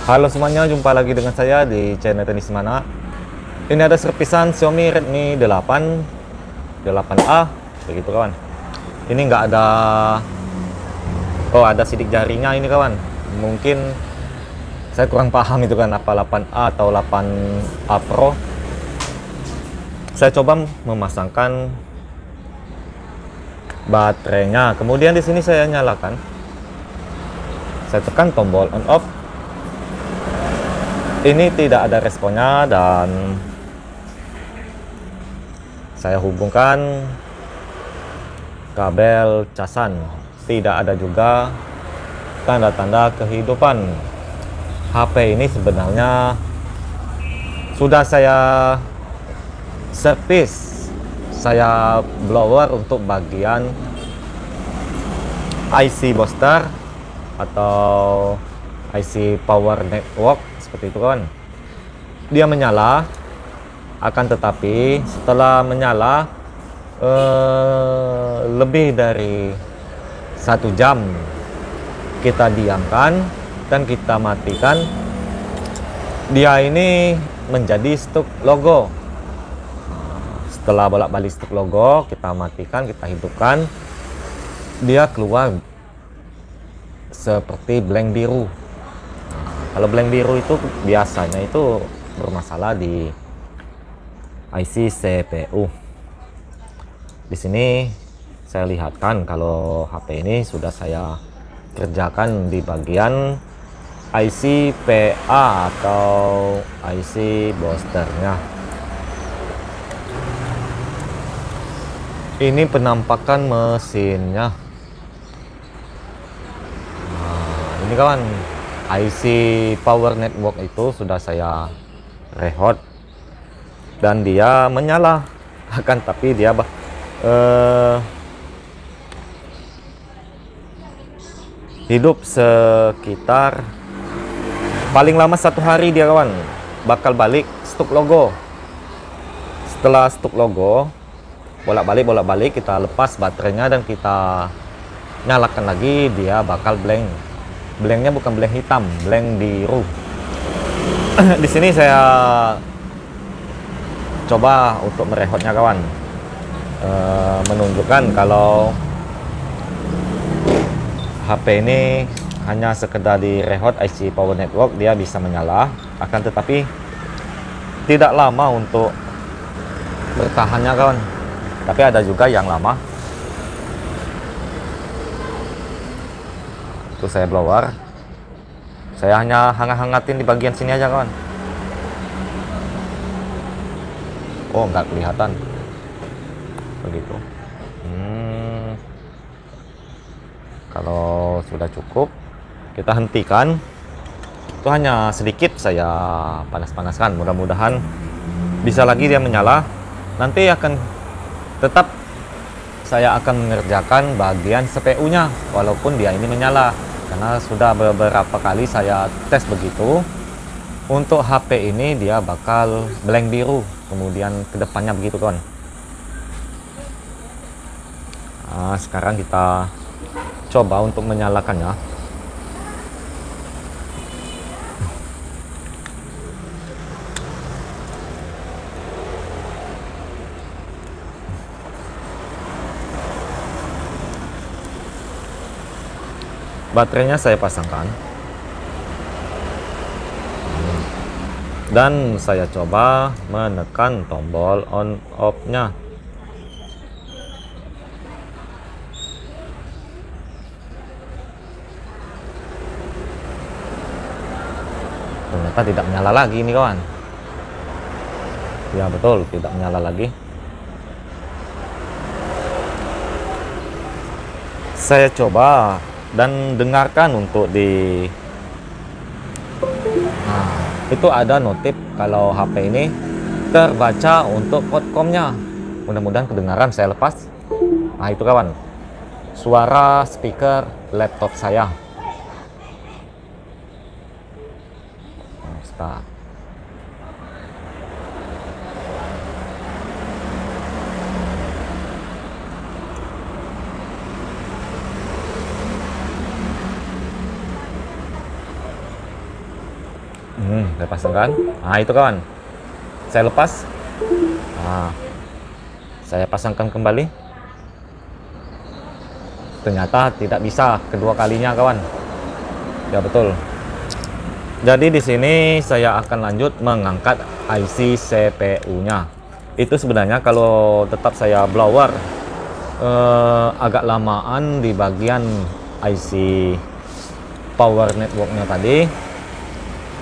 Halo semuanya, jumpa lagi dengan saya di channel Tenis Mana. Ini ada servisan Xiaomi Redmi 8A, begitu kawan. Ini nggak ada, oh ada sidik jarinya ini kawan. Mungkin saya kurang paham itu kan apa 8A atau 8A Pro. Saya coba memasangkan baterainya. Kemudian di sini saya nyalakan. Saya tekan tombol on off. Ini tidak ada responnya dan saya hubungkan kabel casan. Tidak ada juga tanda-tanda kehidupan. HP ini sebenarnya sudah saya servis, saya blower untuk bagian IC booster atau IC power network seperti itu kawan. Dia menyala, akan tetapi setelah menyala lebih dari 1 jam kita diamkan dan kita matikan, dia ini menjadi stuck logo. Setelah bolak-balik stuck logo, kita matikan, kita hidupkan, dia keluar seperti blank biru. Kalau blank biru itu biasanya itu bermasalah di IC CPU. Di sini saya lihatkan kalau HP ini sudah saya kerjakan di bagian IC PA atau IC boosternya. Ini penampakan mesinnya. Nah, ini kawan, IC power network itu sudah saya rehot dan dia menyala, akan tapi dia hidup sekitar paling lama 1 hari, dia kawan bakal balik stuck logo. Setelah stuck logo, bolak-balik kita lepas baterainya dan kita nyalakan lagi, dia bakal blank. Blanknya bukan blank hitam, blank biru. Di sini saya coba untuk merehotnya kawan, menunjukkan kalau HP ini hanya sekedar direhot IC power network, dia bisa menyala, akan tetapi tidak lama untuk bertahannya kawan. Tapi ada juga yang lama. Itu saya blower, saya hanya hangat-hangatin di bagian sini aja kawan. Oh, nggak kelihatan begitu. Kalau sudah cukup, kita hentikan. Itu hanya sedikit saya panas-panaskan, mudah-mudahan bisa lagi dia menyala. Nanti akan tetap saya akan mengerjakan bagian CPU nya walaupun dia ini menyala, karena sudah beberapa kali saya tes begitu. Untuk HP ini dia bakal blank biru, kemudian kedepannya begitu kawan. Nah, sekarang kita coba untuk menyalakannya. Baterainya saya pasangkan dan saya coba menekan tombol on off nya. Ternyata tidak menyala lagi ini kawan. Ya betul, tidak menyala lagi. Saya coba dan dengarkan untuk di itu ada notif kalau HP ini terbaca untuk Qualcomm-nya. Mudah-mudahan kedengaran, saya lepas. Nah itu kawan, suara speaker laptop saya. Start. Saya pasangkan. Nah, itu kawan. Saya lepas. Nah, saya pasangkan kembali. Ternyata tidak bisa kedua kalinya, kawan. Ya, betul. Jadi di sini saya akan lanjut mengangkat IC CPU-nya. Itu sebenarnya kalau tetap saya blower agak lamaan di bagian IC power network-nya tadi.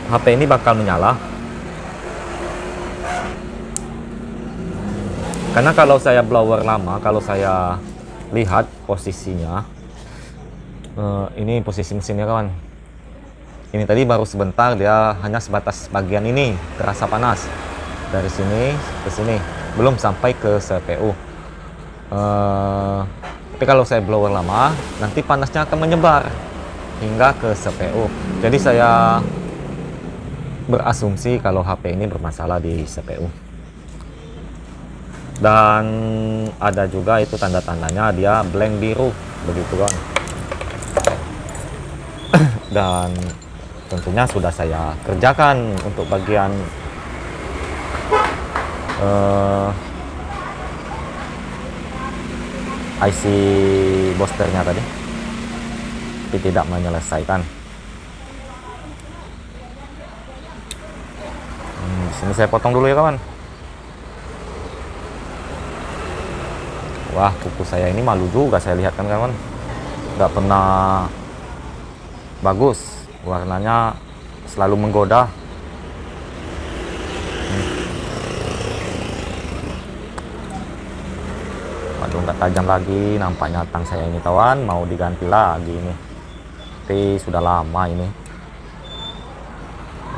HP ini bakal menyala. Karena kalau saya blower lama, kalau saya lihat posisinya, ini posisi mesinnya kawan. Ini tadi baru sebentar, dia hanya sebatas bagian ini terasa panas. Dari sini ke sini, belum sampai ke CPU. Tapi kalau saya blower lama, nanti panasnya akan menyebar hingga ke CPU. Jadi saya berasumsi kalau HP ini bermasalah di CPU. Dan ada juga itu tanda-tandanya dia blank biru, begitu kan. Dan tentunya sudah saya kerjakan untuk bagian IC boosternya tadi, tapi tidak menyelesaikan. Di sini saya potong dulu ya kawan. Wah, kuku saya ini malu juga saya lihat kan kawan, nggak pernah bagus. Warnanya selalu menggoda. Waduh, nggak tajam lagi nampaknya tang saya ini kawan, mau diganti lagi ini. Tapi sudah lama ini.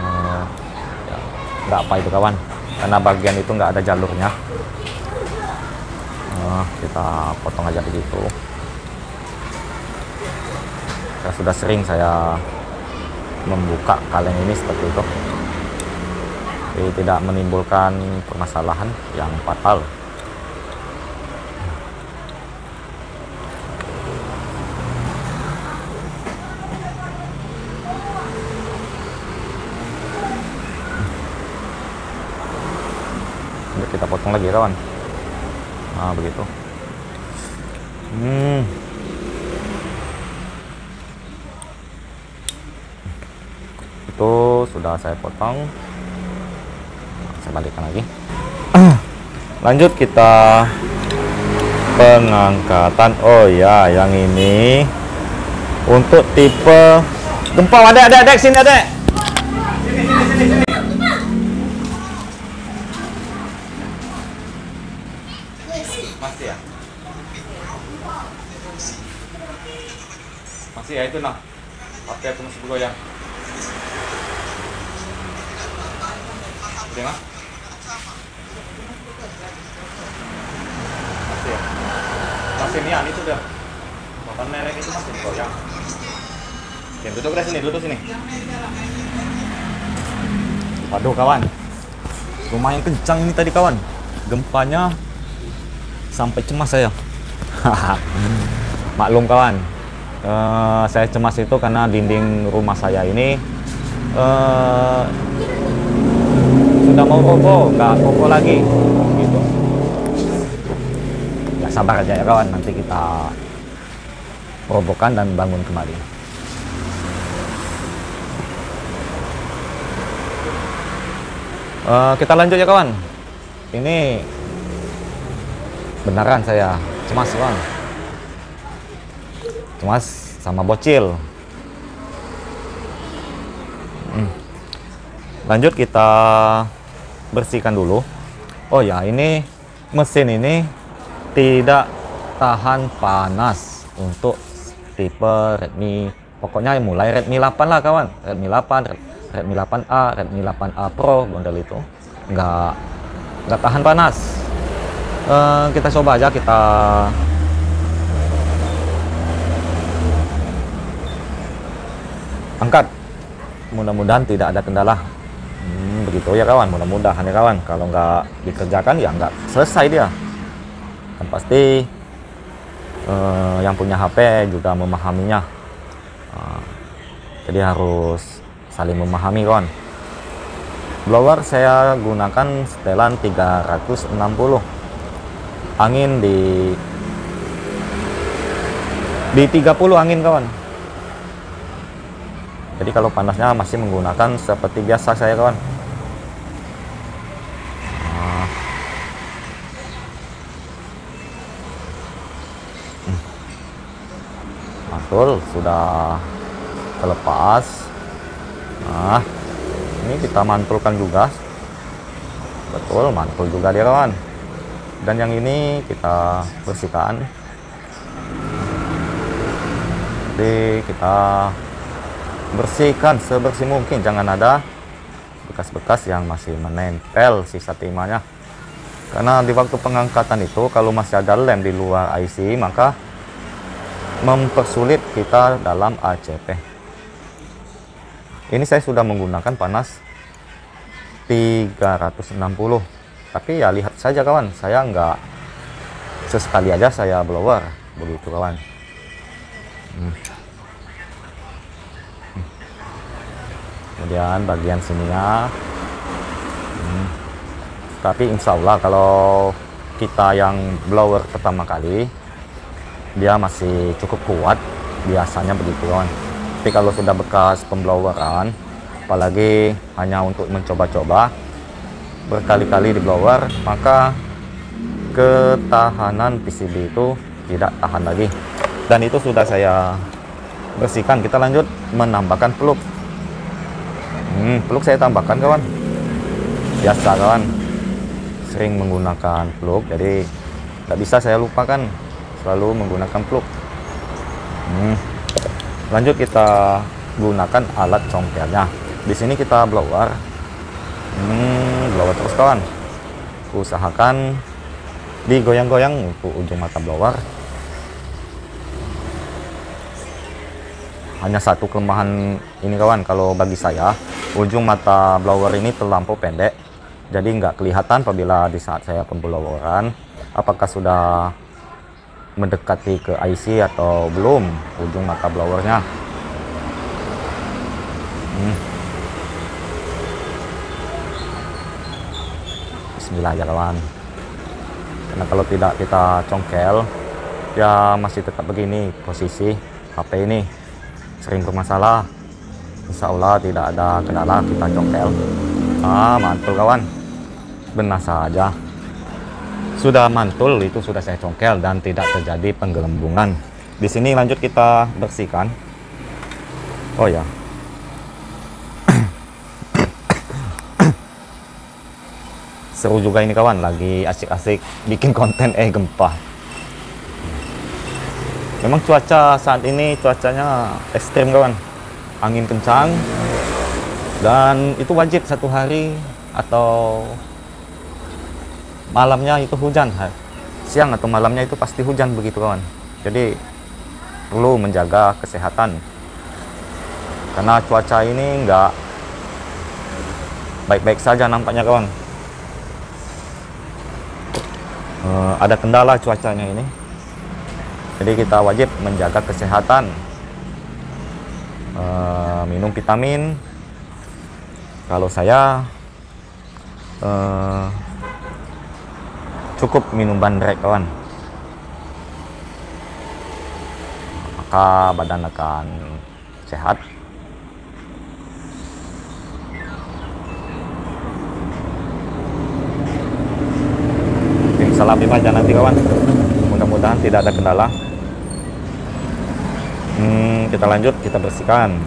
Ya, nggak apa itu kawan, karena bagian itu nggak ada jalurnya. Kita potong aja begitu. Sudah sering saya membuka kaleng ini seperti itu, jadi tidak menimbulkan permasalahan yang fatal. Kita potong lagi kawan. Nah, begitu. Itu sudah saya potong. Saya balikkan lagi. Lanjut kita pengangkatan. Oh ya, yang ini untuk tipe gempa. Adek sini adek. Sini. Masih ya? Masih ya itu nah. HP aku masih bergoyang. Masih mah? Masih ya? Masih nian itu dah. Papan merek itu masih bergoyang. Oke, duduk sini. Waduh kawan, lumayan kencang ini tadi kawan. Gempanya sampai cemas saya. Maklum kawan, saya cemas itu karena dinding rumah saya ini sudah mau roboh, nggak kokoh lagi gitu. Ya sabar aja ya kawan, nanti kita robohkan dan bangun kembali. Kita lanjut ya kawan. Ini beneran saya cemas kawan, cemas sama bocil. Lanjut kita bersihkan dulu. Oh ya, ini mesin ini tidak tahan panas untuk tipe Redmi. Pokoknya mulai Redmi 8 lah kawan, Redmi 8, Redmi 8A, Redmi 8A Pro, model itu nggak tahan panas. Kita coba aja, kita angkat, mudah-mudahan tidak ada kendala. Begitu ya kawan, mudah-mudahan ya kawan. Kalau nggak dikerjakan ya nggak selesai dia. Dan pasti yang punya HP juga memahaminya. Jadi harus saling memahami kawan. Blower saya gunakan setelan 360. Angin di 30 angin kawan. Jadi kalau panasnya masih menggunakan seperti biasa saya kawan. Nah. Mantul sudah terlepas. Nah, ini kita mantulkan juga. Betul, mantul juga dia kawan. Dan yang ini kita bersihkan. Jadi kita bersihkan sebersih mungkin, jangan ada bekas-bekas yang masih menempel sisa timahnya. Karena di waktu pengangkatan itu kalau masih ada lem di luar IC, maka mempersulit kita dalam ACP. Ini saya sudah menggunakan panas 360. Tapi ya lihat saja kawan, saya nggak sesekali aja saya blower begitu kawan. Kemudian bagian sininya. Tapi insya Allah kalau kita yang blower pertama kali, dia masih cukup kuat, biasanya begitu kawan. Tapi kalau sudah bekas pembloweran, apalagi hanya untuk mencoba-coba berkali-kali di blower, maka ketahanan PCB itu tidak tahan lagi. Dan itu sudah saya bersihkan. Kita lanjut menambahkan peluk. Peluk saya tambahkan kawan. Biasa kawan, sering menggunakan peluk, jadi nggak bisa saya lupakan selalu menggunakan peluk. Lanjut kita gunakan alat congkelnya. Di sini kita blower. Blower terus kawan. Usahakan digoyang-goyang untuk ujung mata blower. Hanya satu kelemahan ini kawan, kalau bagi saya ujung mata blower ini terlampau pendek, jadi nggak kelihatan apabila di saat saya pembloweran apakah sudah mendekati ke IC atau belum ujung mata blowernya. Bismillah ya kawan. Karena kalau tidak kita congkel, ya masih tetap begini posisi HP ini sering bermasalah. Insya Allah tidak ada kendala, kita congkel. Mantul kawan, benar saja sudah mantul, itu sudah saya congkel dan tidak terjadi penggelembungan. Di sini lanjut kita bersihkan. Oh ya, seru juga ini kawan, lagi asik-asik bikin konten gempa. Memang cuaca saat ini cuacanya ekstrim kawan, angin kencang, dan itu wajib satu hari atau malamnya itu hujan, siang atau malamnya itu pasti hujan begitu kawan. Jadi perlu menjaga kesehatan karena cuaca ini nggak baik-baik saja nampaknya kawan. Ada kendala cuacanya ini, jadi kita wajib menjaga kesehatan. Minum vitamin. Kalau saya cukup minum bandrek kawan, maka badan akan sehat. Salam aja nanti kawan, mudah-mudahan tidak ada kendala. Kita lanjut, kita bersihkan.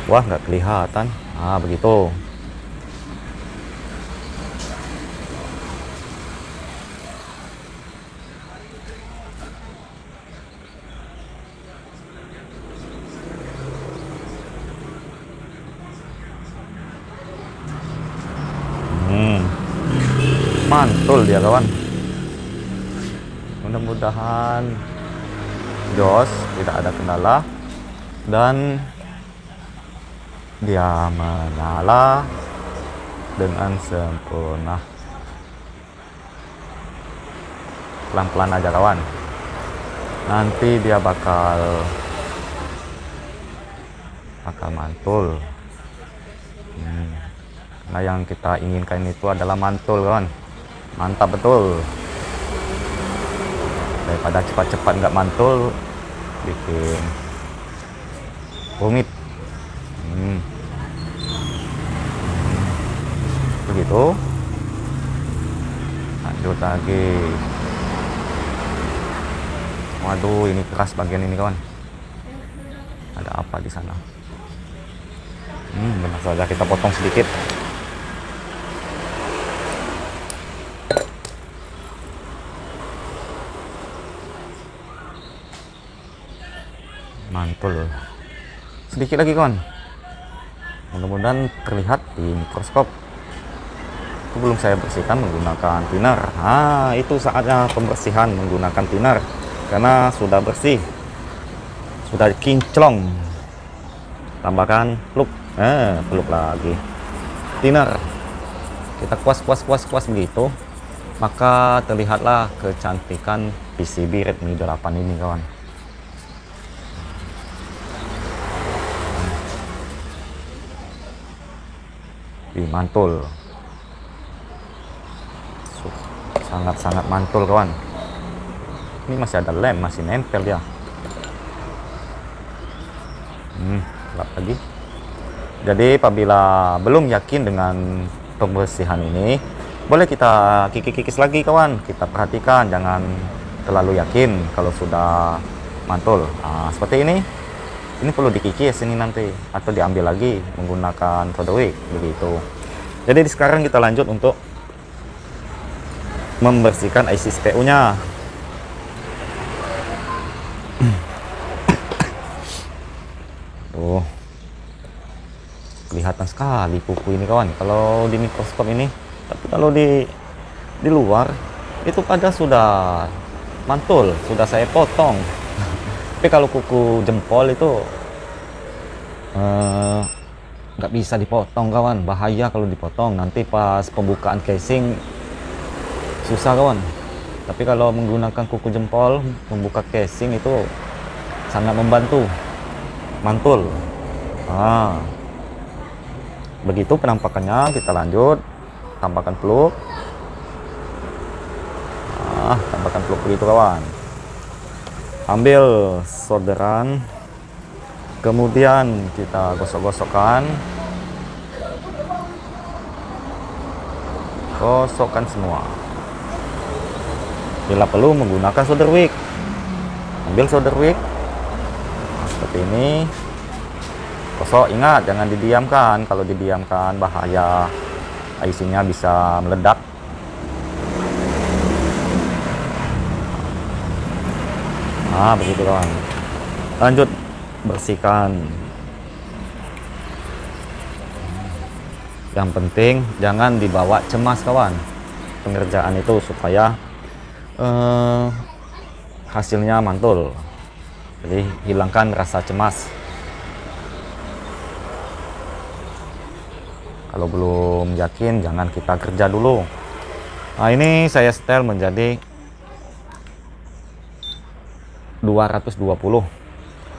Wah, nggak kelihatan. Begitu. Mantul dia kawan. Mudah-mudahan jos, tidak ada kendala, dan dia menyala dengan sempurna. Pelan-pelan aja kawan, nanti dia bakal mantul. Nah, yang kita inginkan itu adalah mantul, kawan. Mantap betul. Daripada cepat-cepat nggak mantul, bikin rumit. Begitu. Lanjut lagi. Waduh, ini keras bagian ini, kawan. Ada apa di sana? Benar saja, kita potong sedikit. Mantul. Sedikit lagi, kawan. Mudah-mudahan terlihat di mikroskop. Itu belum saya bersihkan menggunakan thinner. Nah, itu saatnya pembersihan menggunakan thinner. Karena sudah bersih, sudah kinclong. Tambahkan peluk. Peluk lagi. Thinner. Kita kuas begitu. Maka terlihatlah kecantikan PCB Redmi 8 ini, kawan. Mantul, sangat-sangat mantul, kawan. Ini masih ada lem, masih nempel dia. Gelap lagi. Jadi apabila belum yakin dengan pembersihan ini, boleh kita kikis lagi, kawan. Kita perhatikan, jangan terlalu yakin kalau sudah mantul. Seperti ini. Ini perlu dikikis ini nanti, atau diambil lagi menggunakan solder wick, begitu. Jadi sekarang kita lanjut untuk membersihkan IC CPU-nya. Tuh, kelihatan sekali kuku ini, kawan. Kalau di mikroskop ini, tapi kalau di luar itu pada sudah mantul, sudah saya potong. Tapi kalau kuku jempol itu nggak bisa dipotong, kawan. Bahaya kalau dipotong, nanti pas pembukaan casing susah, kawan. Tapi kalau menggunakan kuku jempol membuka casing itu sangat membantu mantul. Begitu penampakannya. Kita lanjut tambahkan peluk. Tambahkan peluk begitu, kawan. Ambil solderan, kemudian kita gosokkan semua. Bila perlu menggunakan solder wick, ambil solder wick seperti ini, gosok. Ingat, jangan didiamkan. Kalau didiamkan bahaya, IC-nya bisa meledak. Begitu, kawan. Lanjut bersihkan. Yang penting jangan dibawa cemas, kawan, pengerjaan itu, supaya hasilnya mantul. Jadi hilangkan rasa cemas. Kalau belum yakin, jangan kita kerja dulu. Ini saya setel menjadi 220.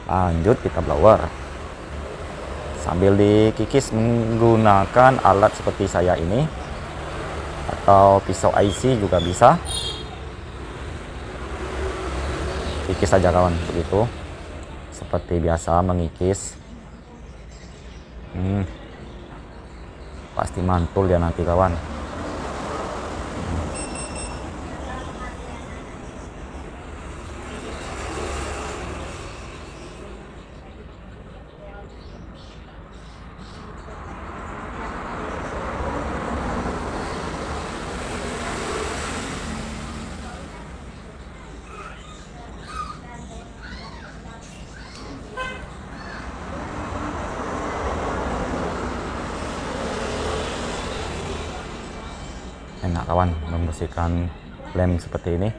Lanjut kita blower sambil dikikis menggunakan alat seperti saya ini, atau pisau IC juga bisa. Kikis saja, kawan, begitu, seperti biasa mengikis. Pasti mantul ya nanti, kawan. Enak, kawan, membersihkan lem seperti ini.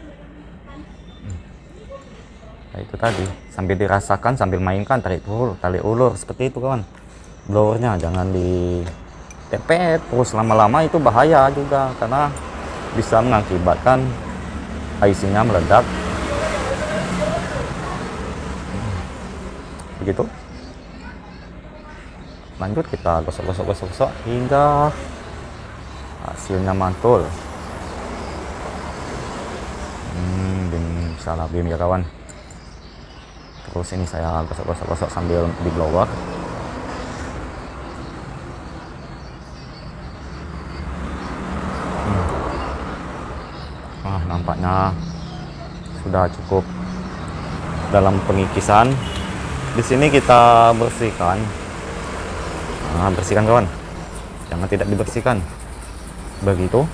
Nah, itu tadi sambil dirasakan, sambil mainkan, tarik ulur seperti itu, kawan. Blowernya jangan ditepet terus lama-lama, itu bahaya juga karena bisa mengakibatkan IC-nya meledak. Begitu. Lanjut kita gosok hingga hasilnya mantul. Bisa labim ya kawan. Terus ini saya gosok sambil di blower. Nampaknya sudah cukup dalam pengikisan. Di sini kita bersihkan. Bersihkan kawan, jangan tidak dibersihkan begitu.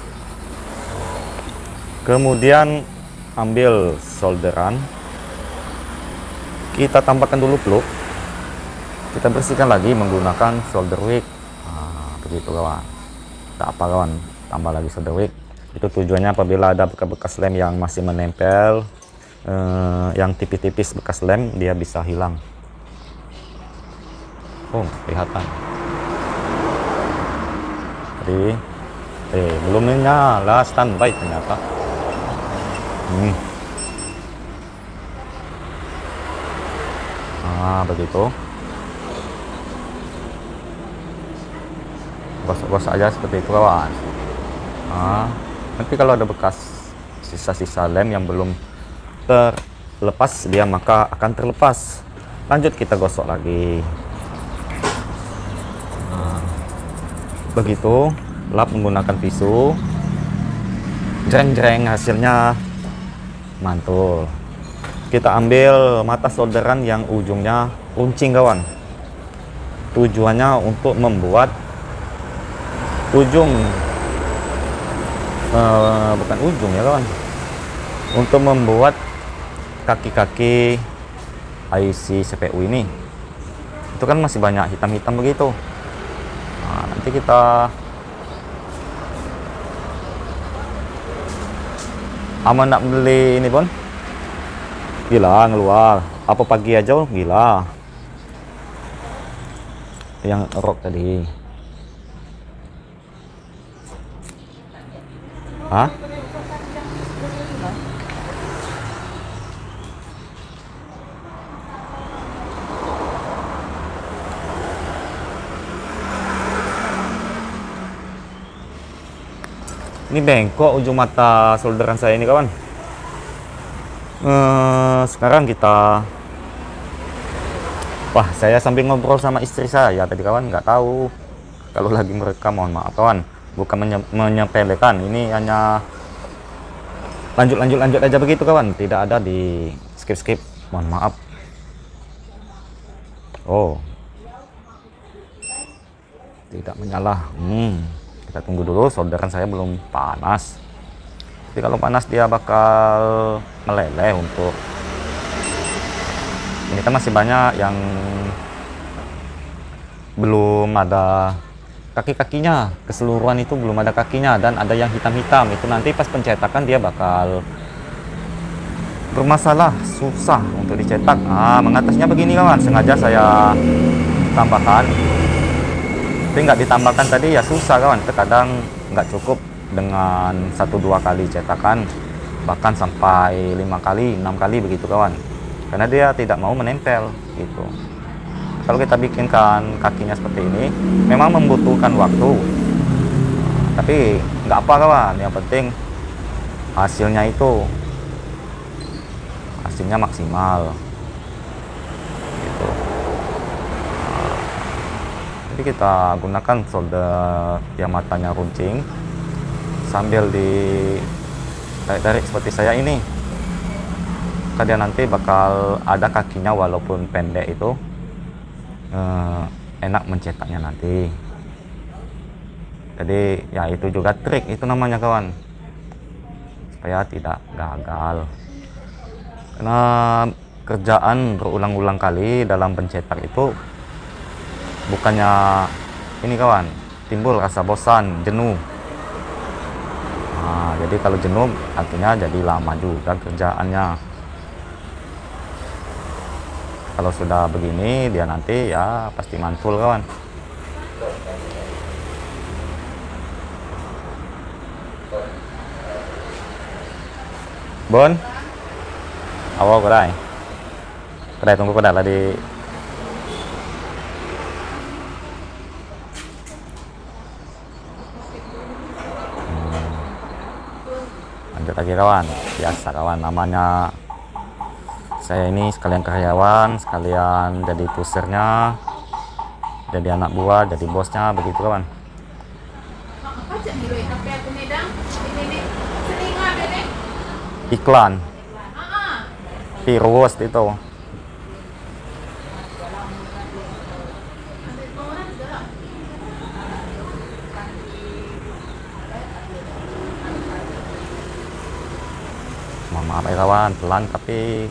Kemudian ambil solderan, kita tambahkan dulu plug, kita bersihkan lagi menggunakan solder wick. Begitu kawan. Tak apa kawan, tambah lagi solder wick. Itu tujuannya apabila ada bekas lem yang masih menempel, yang tipis-tipis bekas lem, dia bisa hilang. Kelihatan. Jadi belum nyala, standby ternyata. Begitu. Gosok-gosok aja seperti itu kawan. Nanti kalau ada bekas sisa-sisa lem yang belum terlepas, dia maka akan terlepas. Lanjut kita gosok lagi. Begitu, lap menggunakan tisu. Jreng-jreng, hasilnya mantul. Kita ambil mata solderan yang ujungnya runcing kawan. Tujuannya untuk membuat ujung, bukan ujung ya kawan, untuk membuat kaki-kaki IC CPU ini. Itu kan masih banyak hitam-hitam begitu. Nanti kita aman nak beli ini Bon. Gila ngeluar, apa pagi aja gila. Yang rock tadi. Ini bengkok ujung mata solderan saya ini kawan. Sekarang kita, saya sambil ngobrol sama istri saya tadi kawan, nggak tahu kalau lagi merekam, mohon maaf kawan. Bukan menyepelekan, ini hanya lanjut aja begitu kawan, tidak ada di skip, mohon maaf. Tidak menyala. Kita tunggu dulu, solderan saya belum panas. Tapi kalau panas dia bakal meleleh. Untuk ini kan masih banyak yang belum ada kaki-kakinya, keseluruhan itu belum ada kakinya, dan ada yang hitam-hitam. Itu nanti pas pencetakan dia bakal bermasalah, susah untuk dicetak. Mengatasnya begini kawan, sengaja saya tambahkan. Tapi nggak ditambahkan tadi ya susah kawan, terkadang nggak cukup dengan 1-2 kali cetakan, bahkan sampai 5 kali 6 kali begitu kawan, karena dia tidak mau menempel gitu. Kalau kita bikinkan kakinya seperti ini memang membutuhkan waktu, tapi nggak apa kawan, yang penting hasilnya maksimal gitu. Jadi kita gunakan solder yang matanya runcing sambil ditarik seperti saya ini. Dia nanti bakal ada kakinya, walaupun pendek itu enak mencetaknya nanti. Jadi ya itu juga trik, itu namanya kawan, supaya tidak gagal. Karena kerjaan berulang-ulang kali dalam pencetak itu, bukannya ini kawan, timbul rasa bosan, jenuh. Jadi kalau jenuh artinya jadi lama juga kerjaannya. Kalau sudah begini dia nanti ya pasti mantul kawan. Bon, awal kedai tunggu kedai lah di lagi kawan. Biasa kawan, namanya saya ini sekalian karyawan, sekalian jadi pusernya, jadi anak buah, jadi bosnya, begitu kawan. Iklan virus itu. Maaf ya kawan, pelan, tapi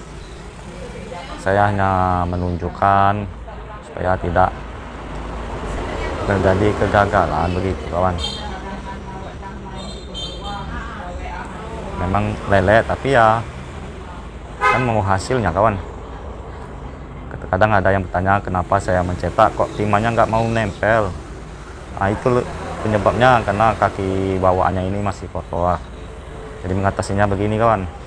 saya hanya menunjukkan supaya tidak terjadi kegagalan, begitu kawan. Memang lele, tapi ya kan mau hasilnya kawan. Kadang ada yang bertanya kenapa saya mencetak kok timahnya nggak mau nempel. Nah, itu penyebabnya karena kaki bawaannya ini masih kotor. Jadi mengatasinya begini kawan.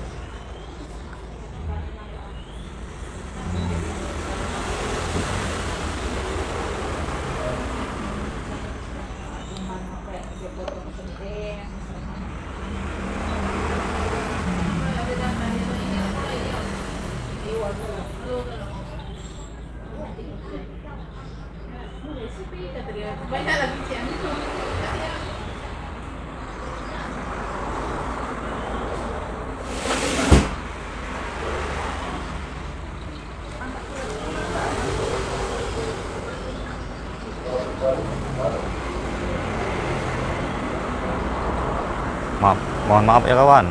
Mohon maaf ya kawan,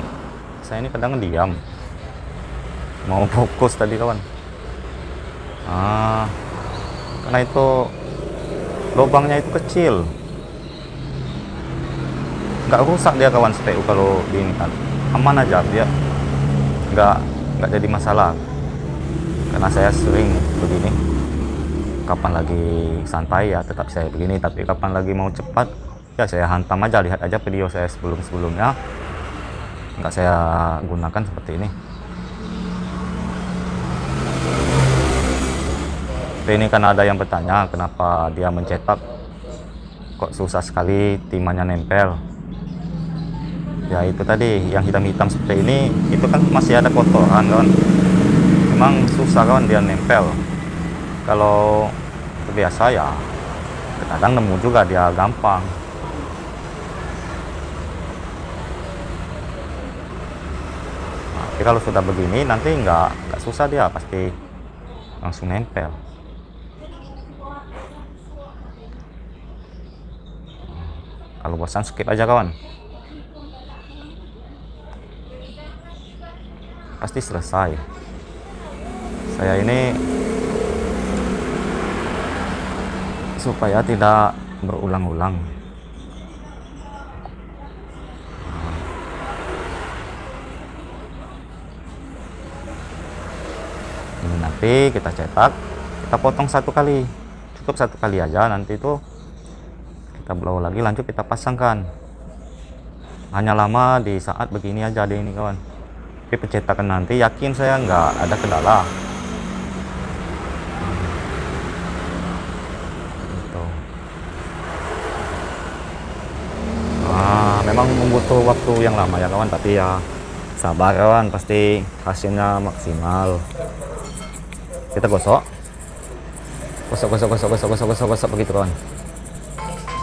saya ini kadang diam, mau fokus tadi kawan. Karena itu lubangnya itu kecil, nggak rusak dia kawan. SPU kalau di ini kan aman aja, dia nggak jadi masalah. Karena saya sering begini, kapan lagi santai ya tetap saya begini, tapi kapan lagi mau cepat ya saya hantam aja. Lihat aja video saya sebelumnya, nggak saya gunakan seperti ini. Ini kan ada yang bertanya kenapa dia mencetak kok susah sekali timahnya nempel. Ya itu tadi yang hitam-hitam seperti ini, itu kan masih ada kotoran kawan. Memang susah kawan dia nempel. Kalau terbiasa ya kadang nemu juga dia gampang. Tapi kalau sudah begini nanti nggak susah, dia pasti langsung nempel. Kalau bosan skip aja kawan, pasti selesai. Saya ini supaya tidak berulang-ulang. Ini nanti kita cetak, kita potong satu kali, cukup satu kali aja. Nanti itu kita blow lagi, lanjut kita pasangkan. Hanya lama di saat begini aja deh ini kawan. Tapi pencetakan nanti yakin saya nggak ada kendala. Gitu. Memang membutuh waktu yang lama ya kawan, tapi ya sabar kawan, pasti hasilnya maksimal. Kita gosok begitu kawan.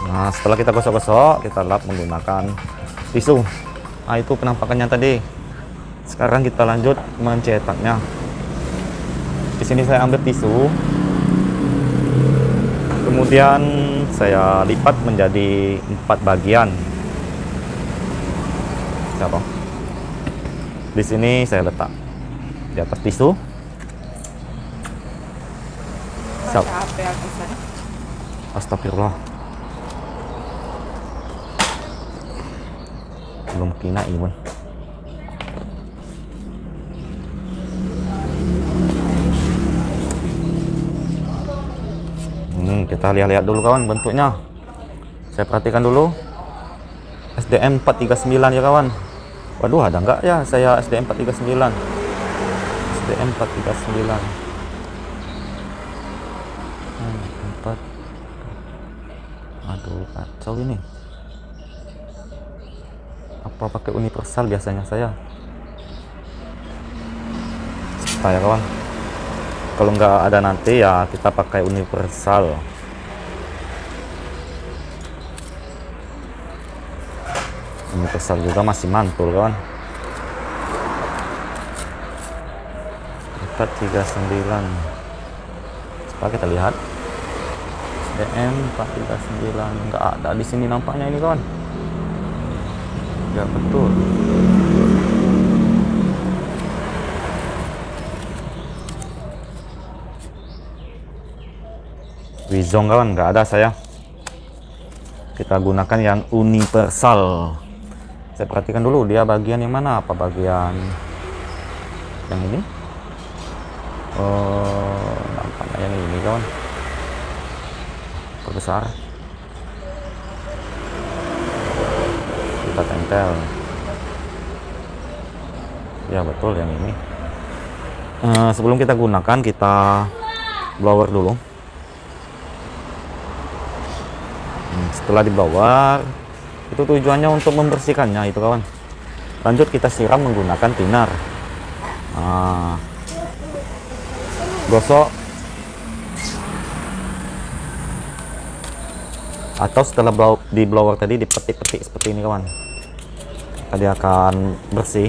Nah, setelah kita gosok-gosok, kita lap menggunakan tisu. Nah, itu penampakannya tadi. Sekarang kita lanjut mencetaknya. Di sini saya ambil tisu, kemudian saya lipat menjadi 4 bagian. Siapa? Di sini saya letak di atas tisu. Astagfirullah. Belum kena ini pun. Kita lihat-lihat dulu kawan bentuknya. Saya perhatikan dulu. SDM 439 ya kawan. Waduh, ada enggak ya saya SDM 439? SDM 439. 4. Aduh, kacau ini. Apa Kenapa pakai universal biasanya saya? Supaya kawan, kalau nggak ada nanti ya kita pakai universal. Universal juga masih mantul kawan. 439. Coba kita lihat. SDM 439 nggak ada di sini nampaknya ini kawan. Ya betul. Wizong kawan, nggak ada saya. Kita gunakan yang universal. Saya perhatikan dulu dia bagian yang mana, apa bagian yang ini? Oh, nampaknya yang ini kawan. Perbesar. Kita tempel. Ya betul yang ini. Sebelum kita gunakan, kita blower dulu. Setelah di blower, itu tujuannya untuk membersihkannya itu kawan. Lanjut kita siram menggunakan thinner. Gosok, atau setelah di blower tadi dipetik-petik seperti ini kawan. Tadi akan bersih.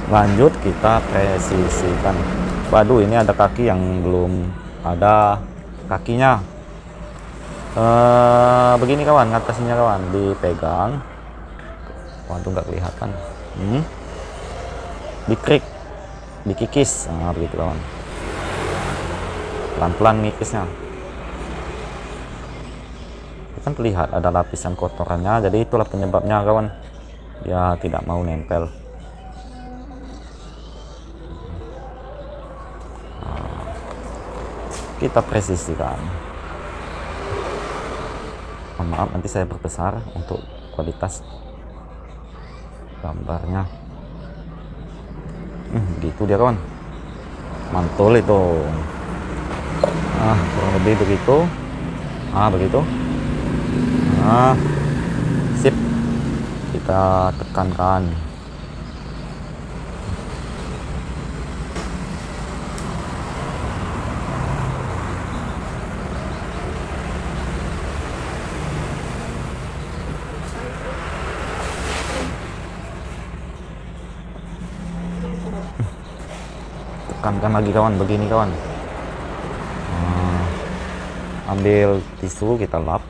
Lanjut kita presisikan. Waduh, ini ada kaki yang belum ada kakinya. Begini kawan, atasnya kawan dipegang. Waduh, nggak kelihatan. Dikrik, dikikis, begitu kawan. Pelan-pelan ngikisnya. Kan terlihat ada lapisan kotorannya, jadi itulah penyebabnya kawan. Dia tidak mau nempel. Kita presisikan. Maaf, nanti saya perbesar untuk kualitas gambarnya. Gitu dia kawan, mantul itu. Kurang lebih begitu. Begitu. Sip. Kita tekankan. Tekankan lagi kawan, begini kawan. Ambil tisu, kita lap.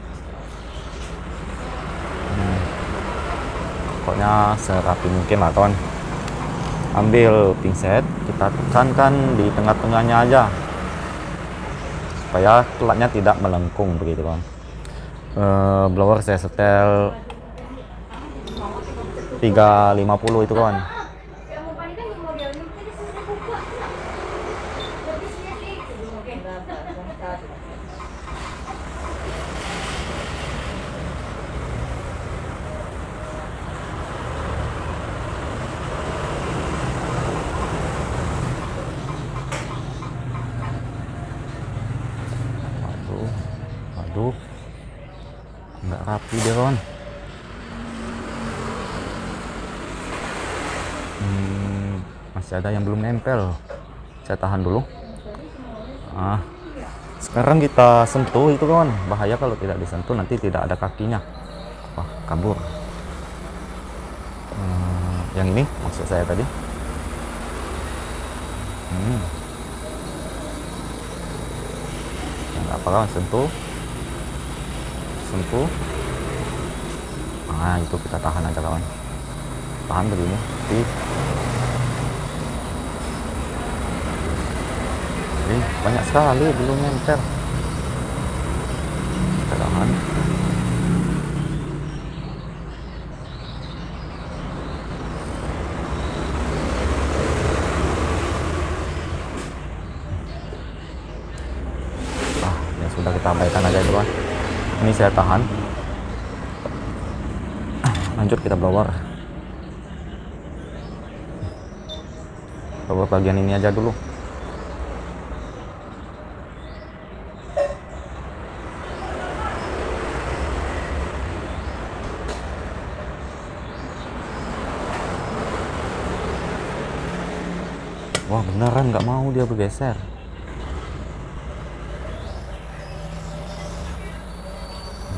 Pokoknya serapi mungkin lah kawan. Ambil pinset, kita tekankan di tengah-tengahnya aja supaya pelatnya tidak melengkung begitu kawan. Blower saya setel 350 itu kawan. Aduh, nggak rapi dia kawan. Masih ada yang belum nempel. Saya tahan dulu. Sekarang kita sentuh itu kawan. Bahaya kalau tidak disentuh, nanti tidak ada kakinya. Wah, kabur. Yang ini maksud saya tadi. Nggak apa kawan, sentuh. Itu kita tahan aja kawan. Tahan begini. Banyak sekali belum nempel. Kita tahan. Ya sudah, kita abaikan aja itu kawan. Ini saya tahan. Lanjut kita blower. Blower bagian ini aja dulu. Wah, beneran nggak mau dia bergeser.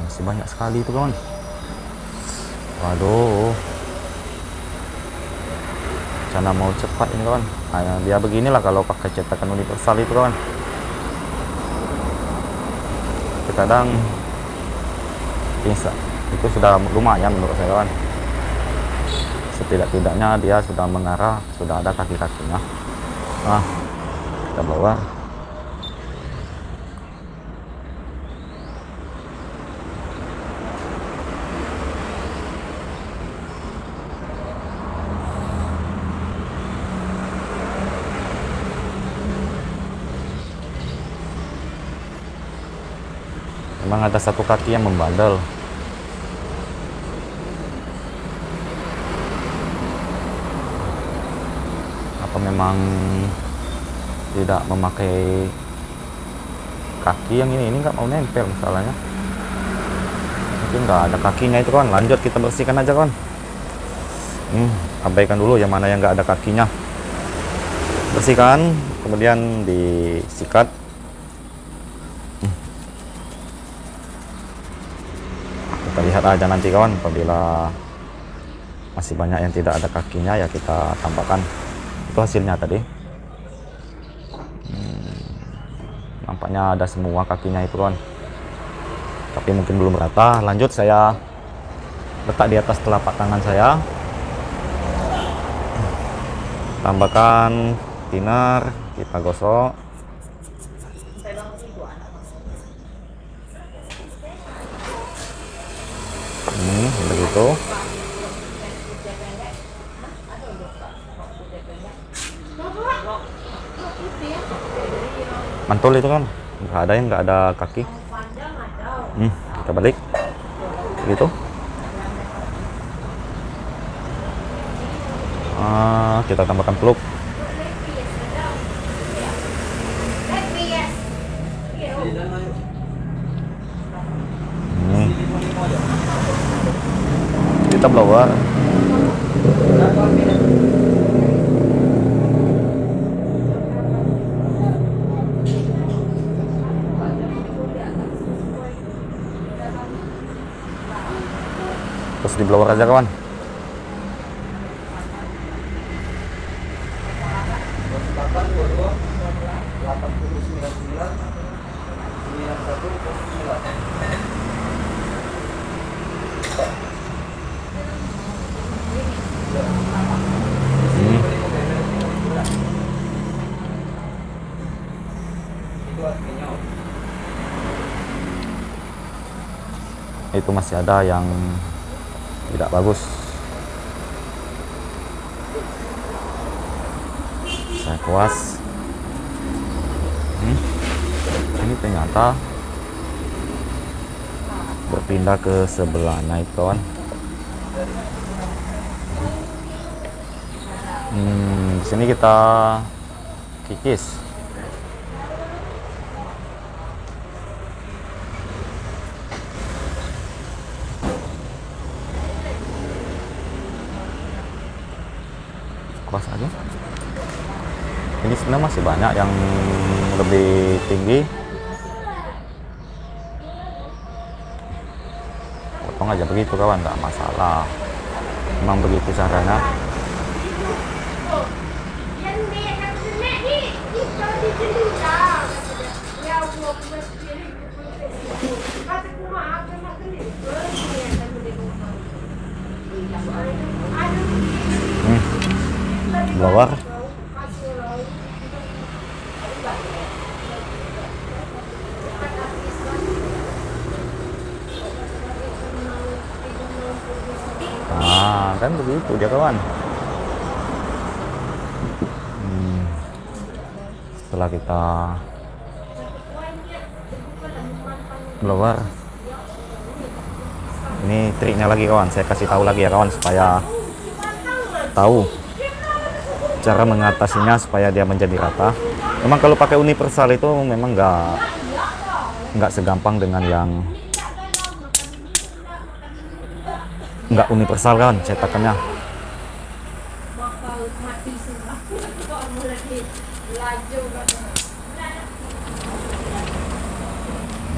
Masih banyak sekali itu kawan. Waduh, rencana mau cepat ini kawan. Hanya dia beginilah kalau pakai cetakan universal itu kawan. Kadang bisa itu sudah lumayan menurut saya kawan. Setidak-tidaknya dia sudah mengarah, sudah ada kaki-kakinya. Nah, kita bawa. Memang ada satu kaki yang membandel. Apa memang tidak memakai kaki yang ini nggak mau nempel masalahnya. Mungkin nggak ada kakinya itu kawan. Lanjut kita bersihkan aja kawan. Abaikan dulu yang mana yang nggak ada kakinya. Bersihkan, kemudian disikat. Kita lihat aja nanti kawan, apabila masih banyak yang tidak ada kakinya ya kita tambahkan. Itu hasilnya tadi. Nampaknya ada semua kakinya itu kawan, tapi mungkin belum rata. Lanjut saya letak di atas telapak tangan saya, tambahkan thinner, kita gosok. Begitu. Mantul itu kan, nggak ada yang nggak ada kaki. Kita balik, gitu. Kita tambahkan peluk. Kita blower. Terus di blower aja kawan. Itu masih ada yang tidak bagus. Saya kuas. Ini ternyata berpindah ke sebelah naik kawan. Di sini kita kikis. Kuas aja. Ini sebenarnya masih banyak yang lebih tinggi. Potong aja begitu kawan, nggak masalah. Memang begitu caranya. Blower. Nah, kan begitu dia kawan. Setelah kita blower, ini triknya lagi kawan, saya kasih tahu lagi ya kawan, supaya tahu cara mengatasinya supaya dia menjadi rata. Memang kalau pakai universal itu memang nggak segampang dengan yang nggak universal kan cetakannya.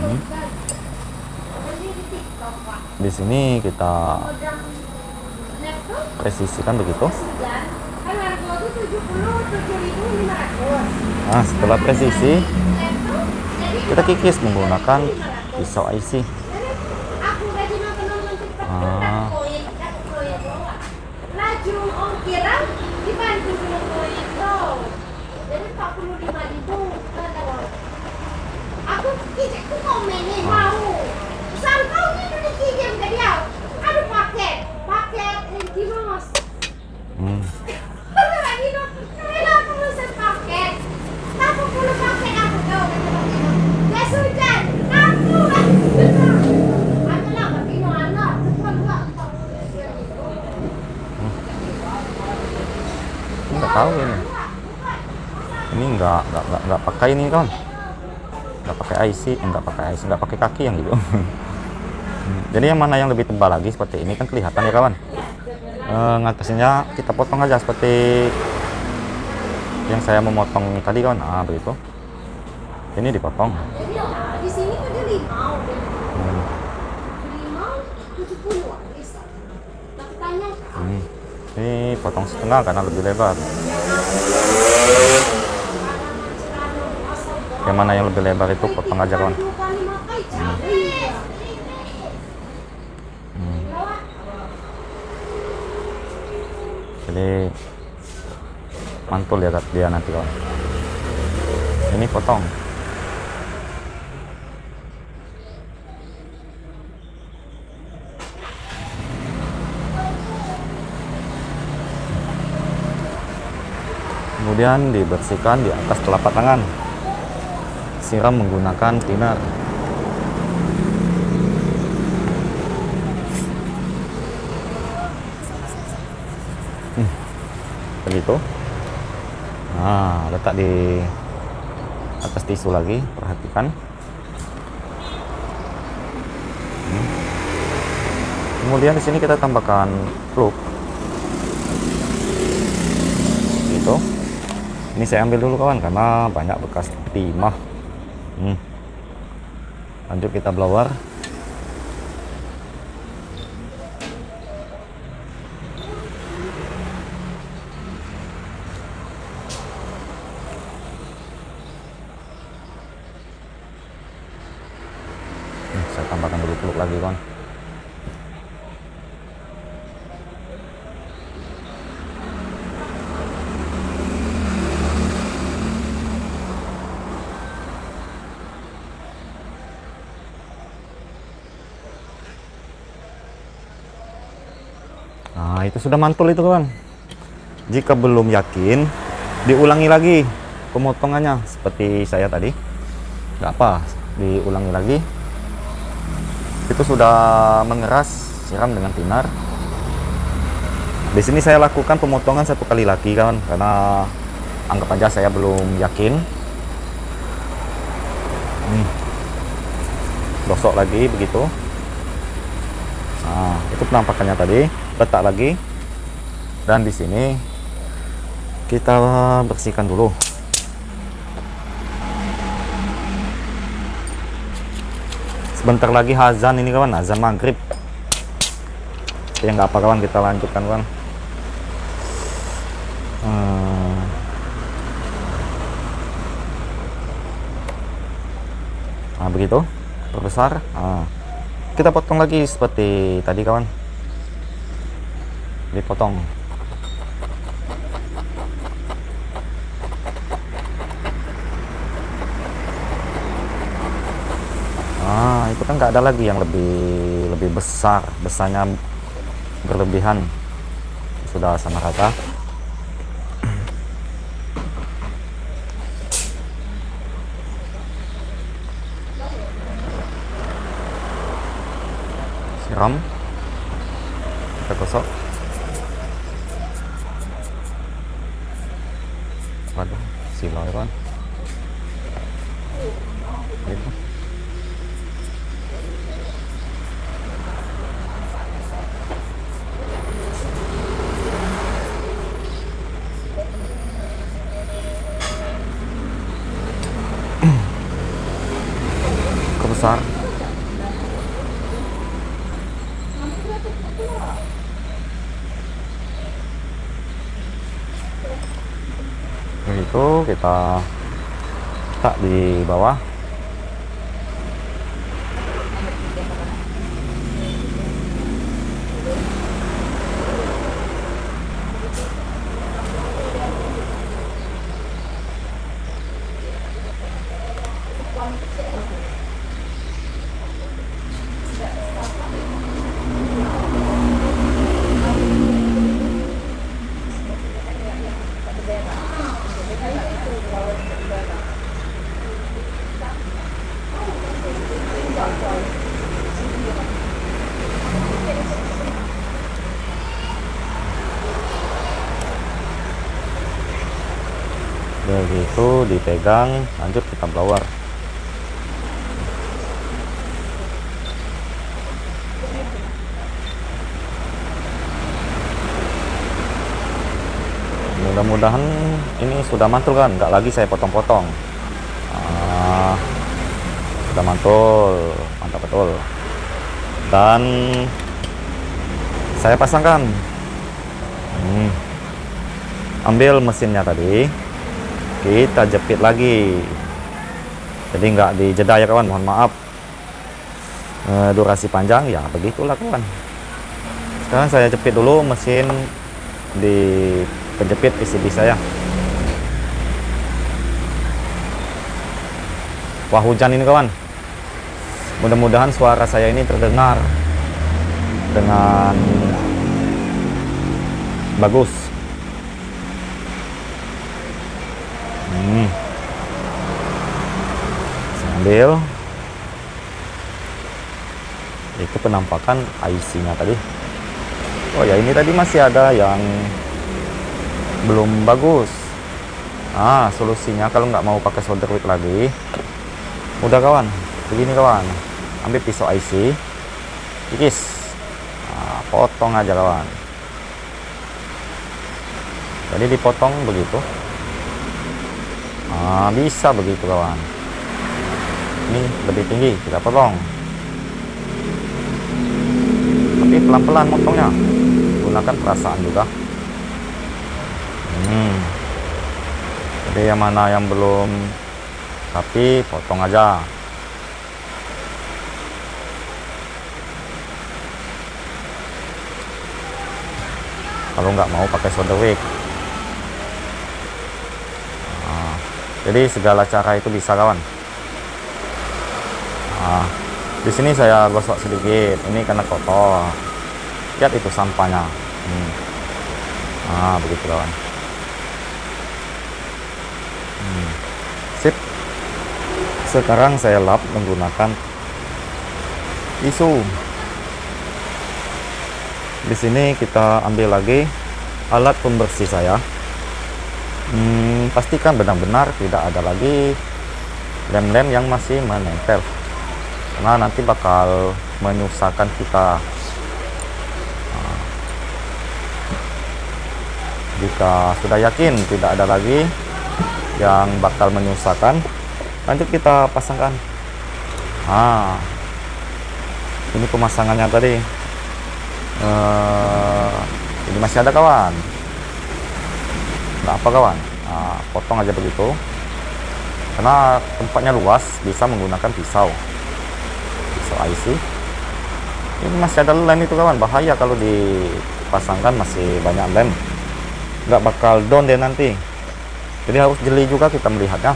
Hmm. Di sini kita presisikan begitu. Nah, setelah presisi, kita kikis menggunakan pisau IC. Nah, nggak tahu ini. Ini nggak pakai ini kan? Nggak pakai IC, nggak pakai kaki yang gitu. Jadi yang mana yang lebih tebal lagi seperti ini kan kelihatan ya kawan. Ngatasinnya kita potong aja seperti yang saya memotong tadi kawan. Nah, begitu. Ini dipotong. Di sini kan dia limau. Limau 70 bisa. Tapi tanya Ini potong setengah karena lebih lebar. Yang mana yang lebih lebar itu potong aja kawan. Jadi mantul ya dia nanti kawan. Ini potong. Kemudian dibersihkan di atas telapak tangan. Siram menggunakan thinner. Begitu. Nah, letak di atas tisu lagi, perhatikan. Kemudian di sini kita tambahkan klub. Gitu. Ini saya ambil dulu kawan karena banyak bekas timah. Lanjut kita blower. Saya tambahkan dulu peluk lagi kawan. Nah, itu sudah mantul itu kawan. Jika belum yakin, diulangi lagi pemotongannya seperti saya tadi. Nggak apa, diulangi lagi. Itu sudah mengeras, siram dengan thinner. Di sini saya lakukan pemotongan satu kali lagi kawan, karena anggap aja saya belum yakin. Gosok lagi begitu. Nah, itu penampakannya tadi. Letak lagi, dan di sini kita bersihkan dulu. Sebentar lagi azan ini kawan, azan maghrib. Ya nggak apa kawan, kita lanjutkan kawan. Nah begitu, perbesar. Nah, kita potong lagi seperti tadi kawan. Dipotong. Nah, itu kan nggak ada lagi yang lebih besar, besarnya berlebihan. Sudah sama rata. Siram. Kita gosok. Waduh, silau ya kan. Gitu. besar. Begitu kita letak di bawah. Begitu dipegang, lanjut kita blower. Mudah-mudahan ini sudah mantul kan, nggak lagi saya potong-potong. Sudah mantul, mantap betul. Dan saya pasangkan. Ambil mesinnya tadi, kita jepit lagi. Jadi nggak dijeda ya kawan, mohon maaf. Durasi panjang ya begitulah kawan. Sekarang saya jepit dulu mesin di penjepit PCB saya. Wah, hujan ini kawan. Mudah-mudahan suara saya ini terdengar dengan bagus. Saya ambil. Itu penampakan IC-nya tadi. Oh ya, ini tadi masih ada yang belum bagus. Solusinya kalau nggak mau pakai solder wick lagi, udah kawan, begini kawan, ambil pisau IC, kikis, potong aja kawan. Jadi dipotong begitu. Bisa begitu kawan. Ini lebih tinggi, kita potong. Tapi pelan-pelan motongnya, gunakan perasaan juga. Jadi yang mana yang belum rapi, potong aja. Kalau nggak mau pakai solder wick. Jadi segala cara itu bisa kawan. Di sini saya gosok sedikit, ini karena kotor. Lihat itu sampahnya. Begitu kawan. Sip. Sekarang saya lap menggunakan tisu. Di sini kita ambil lagi alat pembersih saya. Pastikan benar-benar tidak ada lagi lem-lem yang masih menempel, karena nanti bakal menyusahkan kita. Jika sudah yakin tidak ada lagi yang bakal menyusahkan, lanjut kita pasangkan. Ini pemasangannya tadi. Ini masih ada kawan. Nggak apa kawan, potong aja begitu. Karena tempatnya luas, bisa menggunakan pisau IC. Ini masih ada lem itu kawan, bahaya kalau dipasangkan masih banyak lem, nggak bakal down deh nanti. Jadi harus jeli juga kita melihatnya.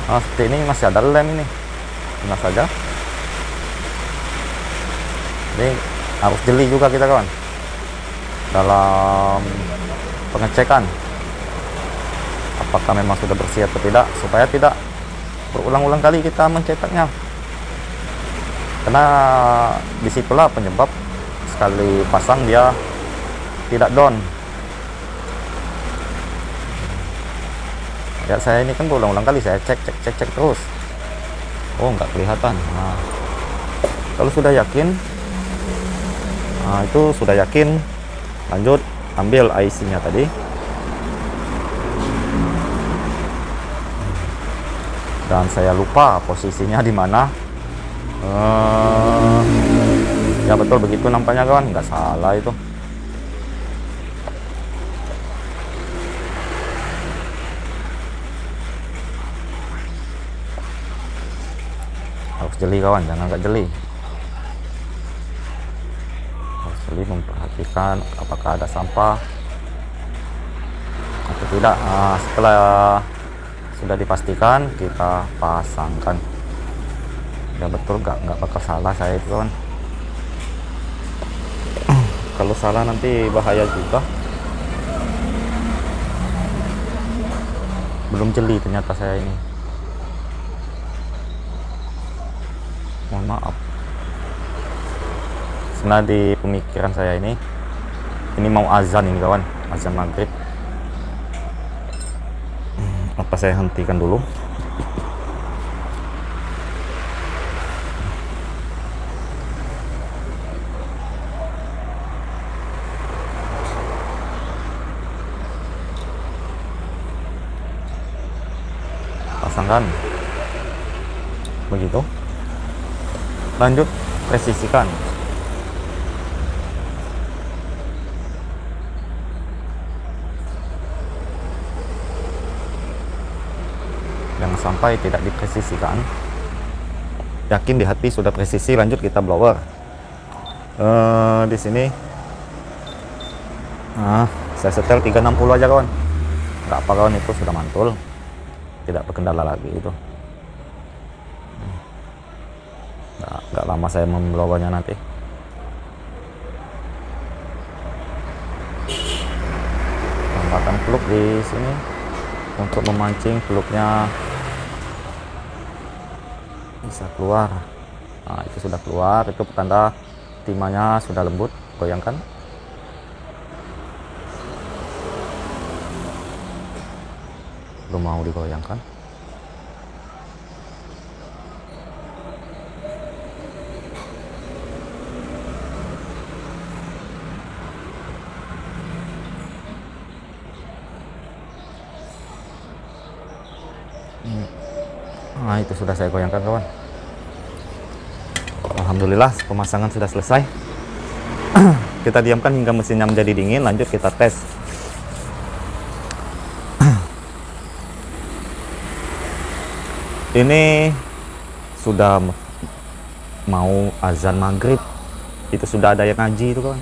Seperti ini masih ada lem ini, benar saja. Jadi harus jeli juga kita kawan dalam pengecekan apakah memang sudah bersih atau tidak, supaya tidak berulang-ulang kali kita mencetaknya. Karena disitulah penyebab sekali pasang dia tidak down. Ya, saya ini kan berulang-ulang kali saya cek terus. Oh, nggak kelihatan. Kalau sudah yakin, itu sudah yakin, lanjut ambil IC-nya tadi. Dan saya lupa posisinya di mana. Ya betul begitu nampaknya kawan, nggak salah itu. Harus jeli kawan, jangan nggak jeli. Harus jeli, memperhatikan apakah ada sampah atau tidak. Nah, setelah sudah dipastikan, kita pasangkan. Ya betul, nggak bakal salah saya itu kawan. Kalau salah nanti bahaya juga. Belum jeli ternyata saya ini. Mohon maaf. Sebenarnya di pemikiran saya ini mau azan ini kawan, azan maghrib. Apa saya hentikan dulu? Pasangkan begitu, lanjut presisikan. Jangan sampai tidak dipresisikan. Yakin di hati sudah presisi, lanjut kita blower. Di sini saya setel 360 aja kawan, nggak apa kawan, itu sudah mantul, tidak berkendala lagi itu. Nggak lama saya memblowernya nanti. Tambahkan plug di sini untuk memancing plugnya bisa keluar. Nah, itu sudah keluar, itu pertanda timahnya sudah lembut. Goyangkan. Belum mau digoyangkan. Nah, itu sudah saya goyangkan kawan. Alhamdulillah pemasangan sudah selesai. Kita diamkan hingga mesinnya menjadi dingin, lanjut kita tes. Ini sudah mau azan maghrib, itu sudah ada yang ngaji itu kawan.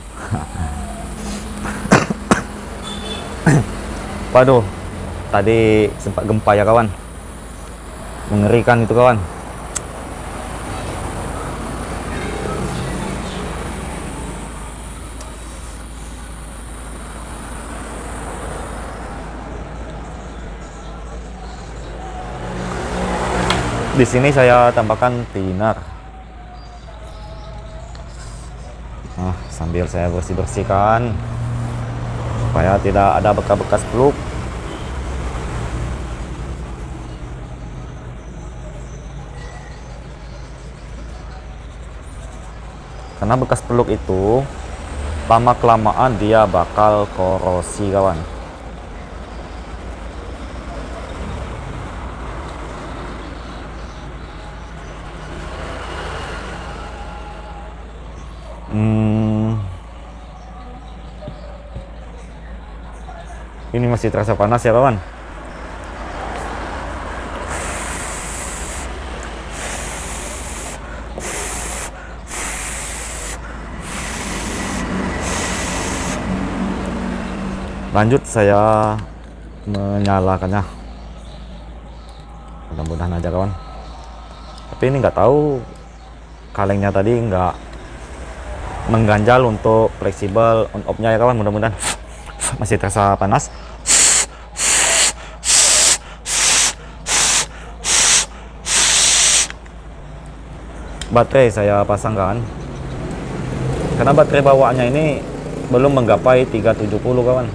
Waduh, tadi sempat gempa ya kawan, mengerikan itu kawan. Di sini saya tambahkan thinner. Sambil saya bersih-bersihkan supaya tidak ada bekas-bekas plug. Karena bekas plug itu lama-kelamaan dia bakal korosi kawan. Ini masih terasa panas ya kawan. Lanjut saya menyalakannya. Mudah-mudahan aja kawan. Tapi ini nggak tahu kalengnya tadi nggak mengganjal untuk fleksibel on off-nya ya kawan. Mudah-mudahan masih terasa panas. Baterai saya pasangkan karena baterai bawaannya ini belum menggapai 370 kawan.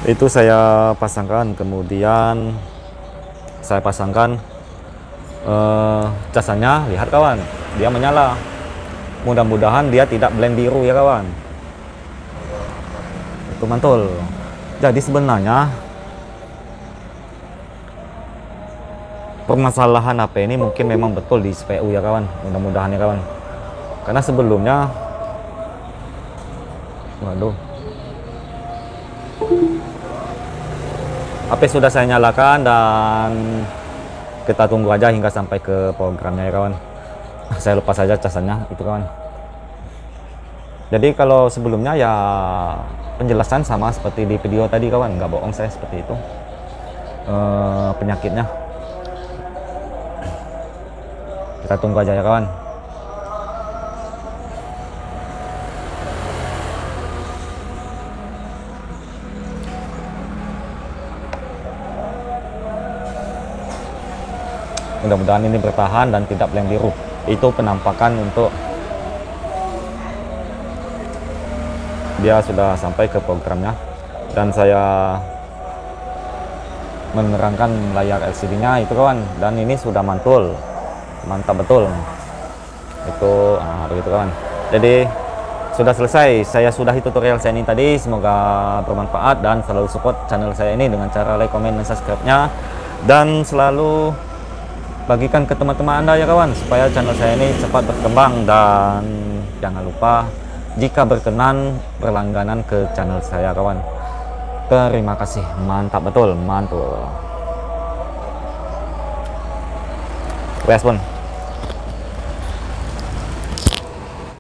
Itu saya pasangkan, kemudian saya pasangkan casannya. Lihat kawan, dia menyala. Mudah-mudahan dia tidak blend biru ya kawan. tuh mantul. Jadi sebenarnya permasalahan HP ini mungkin memang betul di CPU ya kawan, mudah-mudahan ya kawan, karena sebelumnya waduh, HP sudah saya nyalakan dan kita tunggu aja hingga sampai ke programnya ya kawan. Saya lupa saja casannya itu kawan. Jadi kalau sebelumnya ya penjelasan sama seperti di video tadi kawan, nggak bohong saya seperti itu penyakitnya. Kita tunggu aja ya kawan. Mudah-mudahan ini bertahan dan tidak blank biru. Itu penampakan untuk dia sudah sampai ke programnya, dan saya menerangkan layar LCD-nya itu kawan, dan ini sudah mantul, mantap betul itu. Begitu kawan, jadi sudah selesai. Saya sudahi tutorial saya ini tadi, semoga bermanfaat dan selalu support channel saya ini dengan cara like, comment, dan subscribe-nya, dan selalu bagikan ke teman-teman Anda ya kawan, supaya channel saya ini cepat berkembang. Dan jangan lupa jika berkenan berlangganan ke channel saya kawan. Terima kasih, mantap betul, mantul. Respon.